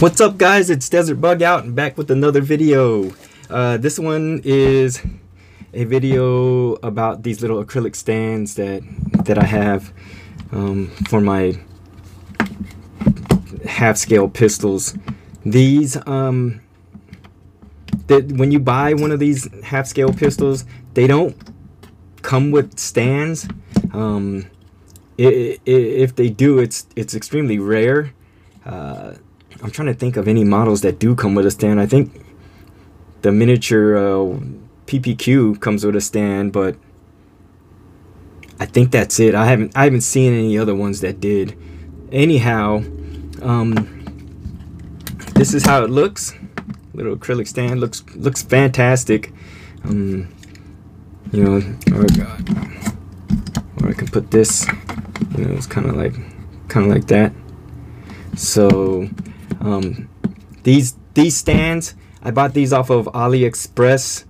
What's up, guys? It's Desert Bug out and back with another video. This one is a video about these little acrylic stands that I have for my half-scale pistols. These when you buy one of these half-scale pistols, they don't come with stands. If they do, it's extremely rare. I'm trying to think of any models that do come with a stand. I think the miniature PPQ comes with a stand, but I think that's it. I haven't seen any other ones that did. Anyhow, this is how it looks. Little acrylic stand looks fantastic. You know, or I can put this. You know, it's kind of like that. So these stands, I bought these off of Aliexpress.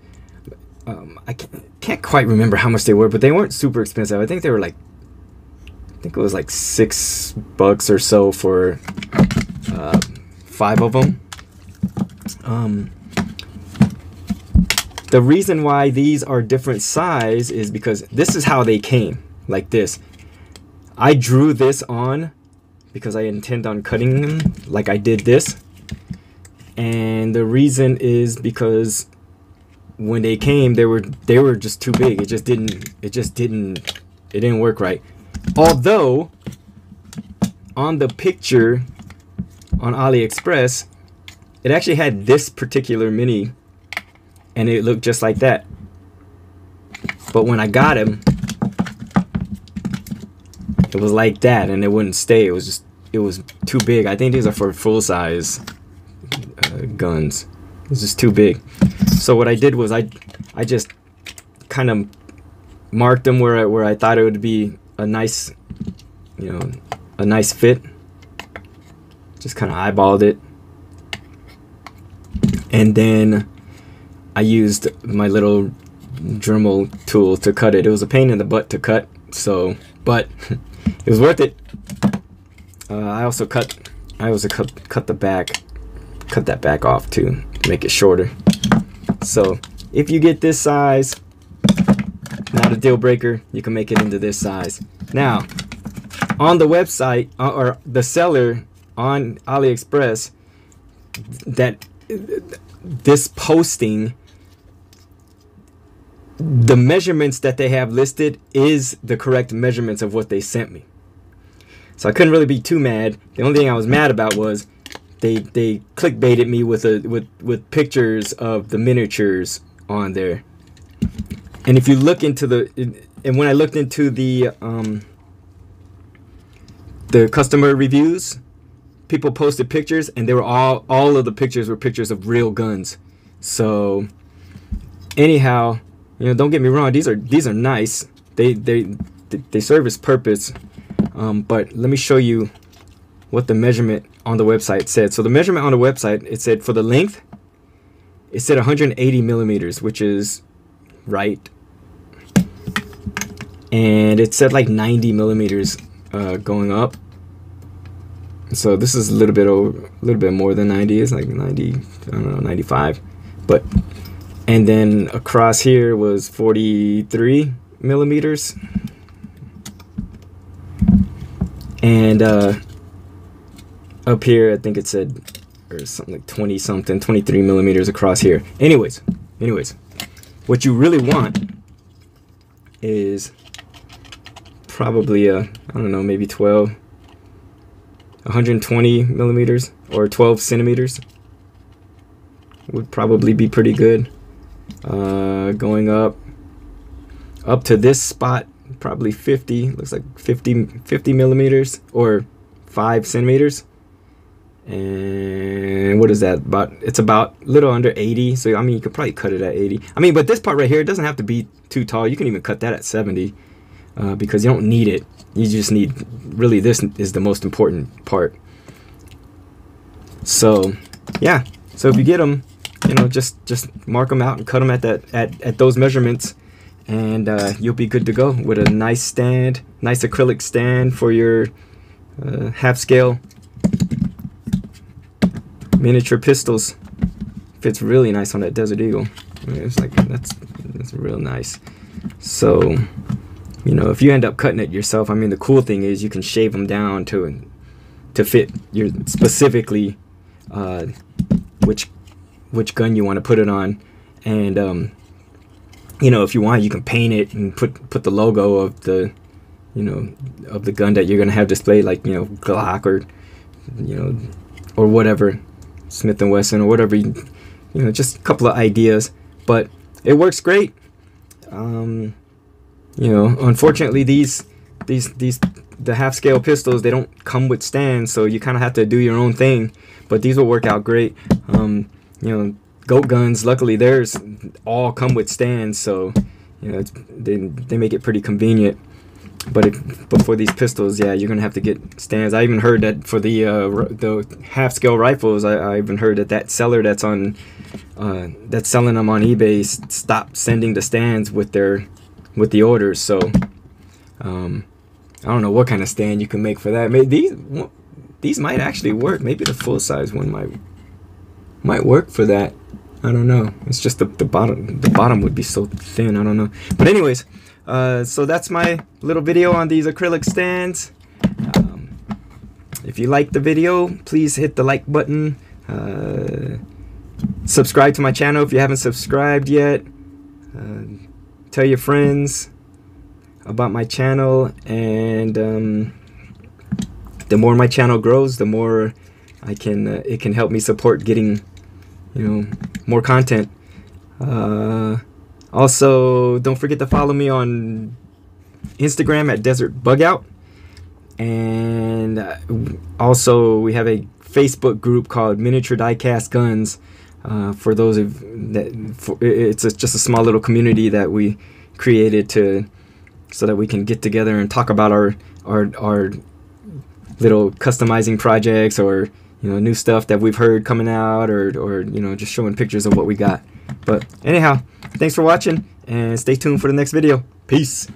I can't quite remember how much they were, but they weren't super expensive. I think they were like, I think it was like $6 or so for 5 of them. The reason why these are different size is because this is how they came, like this. I drew this on because I intend on cutting them like I did this, and the reason is because when they came, they were just too big. It didn't work right. Although on the picture on AliExpress, it actually had this particular mini and it looked just like that. But when I got him, it was like that, and it wouldn't stay. It was too big. I think these are for full-size guns. It's just too big. So what I did was I just kind of marked them where I thought it would be a nice, you know, a nice fit. Just kind of eyeballed it, and then I used my little Dremel tool to cut it. It was a pain in the butt to cut, so but it was worth it. I also cut the back, cut that back off too to make it shorter. So if you get this size, not a deal breaker. You can make it into this size. Now, on the website or the seller on AliExpress, that this posting, the measurements that they have listed is the correct measurements of what they sent me. So I couldn't really be too mad. The only thing I was mad about was they clickbaited me with pictures of the miniatures on there. And if you look into and when I looked into the customer reviews, people posted pictures, and they were all of the pictures were pictures of real guns. So anyhow, you know, don't get me wrong, these are nice. They serve its purpose. But let me show you what the measurement on the website said. So the measurement on the website, it said for the length, it said 180 millimeters, which is right. And it said like 90 millimeters going up. So this is a little bit more than 90. It's like 90, I don't know, 95. But and then across here was 43 millimeters. And up here, I think it said, or something like 23 millimeters across here. Anyways, what you really want is probably I don't know, maybe 120 millimeters or 12 centimeters would probably be pretty good. Going up to this spot, probably 50, looks like 50 millimeters or 5 centimeters. And what is that about? It's about a little under 80. So I mean, you could probably cut it at 80. I mean, but this part right here, it doesn't have to be too tall. You can even cut that at 70 because you don't need it. You just need, really, this is the most important part. So yeah, so if you get them, you know, just mark them out and cut them at those measurements, and you'll be good to go with a nice stand, nice acrylic stand for your half scale miniature pistols. Fits really nice on that Desert Eagle. I mean, it's like that's real nice. So, you know, if you end up cutting it yourself, I mean, the cool thing is you can shave them down to fit your specifically which gun you want to put it on, and you know, if you want, you can paint it and put the logo of the, you know, of the gun that you're gonna have displayed, like, you know, Glock, or, you know, or whatever, Smith and Wesson, or whatever. You know, just a couple of ideas, but it works great. You know, unfortunately, the half scale pistols, they don't come with stands, so you kind of have to do your own thing. But these will work out great. You know, goat guns, luckily theirs all come with stands, so, you know, they make it pretty convenient. But for these pistols, yeah, you're gonna have to get stands. I even heard that for the half scale rifles, I even heard that seller that's selling them on eBay stopped sending the stands with the orders. So I don't know what kind of stand you can make for that. Maybe these might actually work. Maybe the full size one might work for that. I don't know. It's just the bottom would be so thin. I don't know. But anyways, so that's my little video on these acrylic stands. If you liked the video, please hit the like button. Subscribe to my channel if you haven't subscribed yet. Tell your friends about my channel, and the more my channel grows, the more it can help me support getting, you know, more content. Also, don't forget to follow me on Instagram at Desert Bugout, and also we have a Facebook group called Miniature Diecast Guns. For those it's just a small little community that we created so that we can get together and talk about our little customizing projects, or, you know, new stuff that we've heard coming out, or you know, just showing pictures of what we got. But anyhow, thanks for watching, and stay tuned for the next video. Peace.